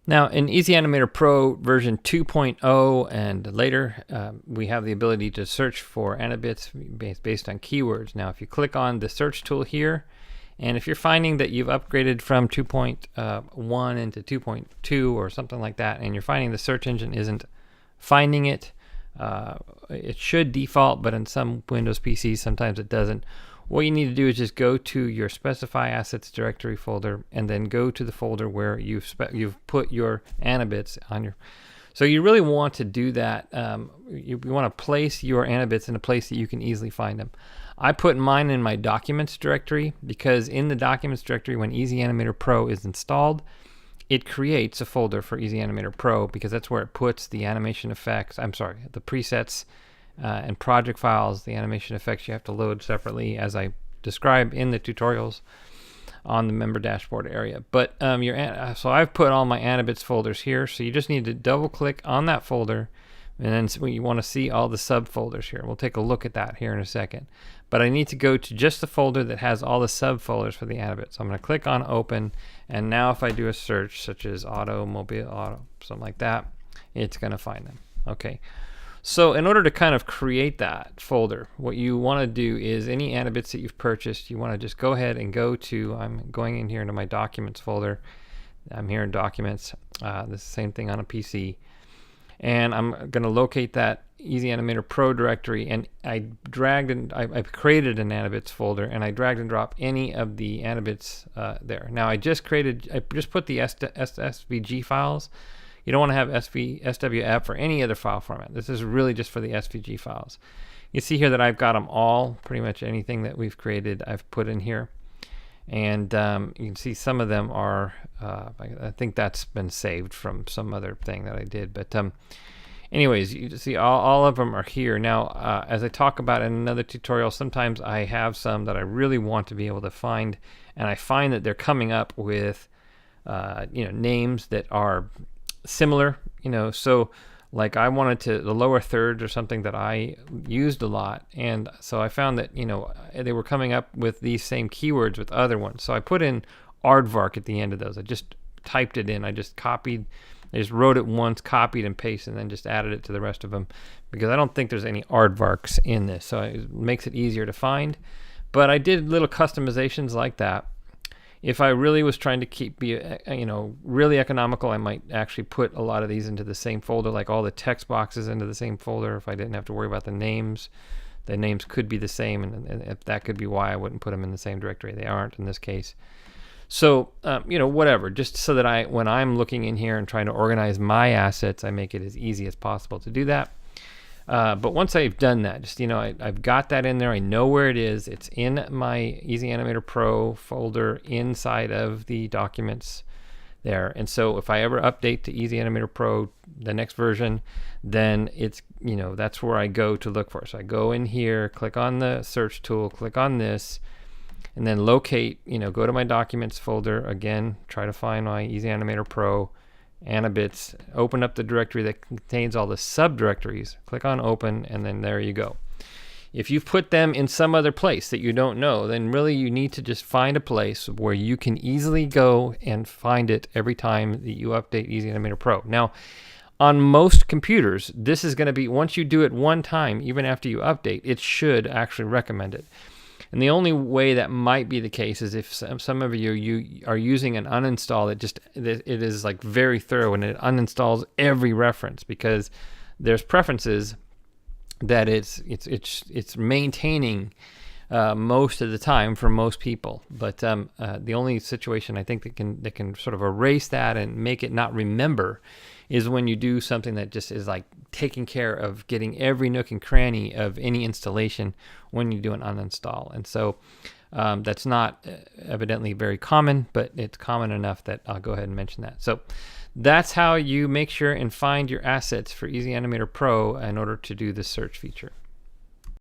Now in Easy Animator Pro version 2.0 and later, we have the ability to search for AniBits based on keywords. Now if you click on the search tool here, and if you're finding that you've upgraded from 2.1 into 2.2 or something like that, and you're finding the search engine isn't finding it, it should default, but in some Windows PCs sometimes it doesn't. What you need to do is just go to your specify assets directory folder and then go to the folder where you've put your AniBits on your. So you really want to do that. You want to place your AniBits in a place that you can easily find them. I put mine in my documents directory because in the documents directory, when Easy Animator Pro is installed, it creates a folder for Easy Animator Pro because that's where it puts the animation effects. I'm sorry, the presets and project files. The animation effects you have to load separately, as I describe in the tutorials on the member dashboard area. But so I've put all my AniBits folders here. So you just need to double click on that folder, and then you want to see all the subfolders here. We'll take a look at that here in a second. But I need to go to just the folder that has all the subfolders for the AniBits. So I'm going to click on open, and now if I do a search such as automobile, auto, something like that, it's going to find them. Okay. So in order to kind of create that folder, what you want to do is any AniBits that you've purchased, you want to just go ahead and go to, I'm going in here into my documents folder. I'm here in documents. This is the same thing on a PC. And I'm going to locate that Easy Animator Pro directory, and I created an AniBits folder, and I dragged and dropped any of the AniBits there. Now I just put the SVG files. You don't want to have SWF or any other file format. This is really just for the SVG files. You see here that I've got them all, pretty much anything that we've created I've put in here. And you can see some of them are, I think that's been saved from some other thing that I did. But anyways, you see all of them are here. Now, as I talk about in another tutorial, sometimes I have some that I really want to be able to find, and I find that they're coming up with names that are similar, so like I wanted the lower thirds or something that I used a lot, and so I found that they were coming up with these same keywords with other ones. So I put in aardvark at the end of those. I just typed it in. I just wrote it once, copied and pasted, and then just added it to the rest of them because I don't think there's any aardvarks in this, so it makes it easier to find. But I did little customizations like that. If I really was trying to be really economical, I might actually put a lot of these into the same folder, like all the text boxes into the same folder. If I didn't have to worry about the names could be the same, and if that could be why I wouldn't put them in the same directory. They aren't in this case. So whatever, just so that when I'm looking in here and trying to organize my assets, I make it as easy as possible to do that. But once I've done that, just I've got that in there. I know where it is. It's in my Easy Animator Pro folder inside of the documents there. And so if I ever update to Easy Animator Pro, the next version, then it's that's where I go to look for. So I go in here, click on the search tool, click on this, and then locate. Go to my documents folder again. Try to find my Easy Animator Pro. AniBits, open up the directory that contains all the subdirectories, click on open, and then there you go. If you've put them in some other place that you don't know, then really you need to just find a place where you can easily go and find it every time that you update Easy Animator Pro. Now, on most computers, this is going to be, once you do it one time, even after you update, it should actually recommend it. And the only way that might be the case is if some of you are using an uninstall, it is like very thorough and it uninstalls every reference because there's preferences that it's maintaining most of the time for most people. But the only situation I think that can sort of erase that and make it not remember is when you do something that just is like taking care of getting every nook and cranny of any installation when you do an uninstall. And so that's not evidently very common, but it's common enough that I'll go ahead and mention that. So that's how you make sure and find your assets for Easy Animator Pro in order to do the search feature.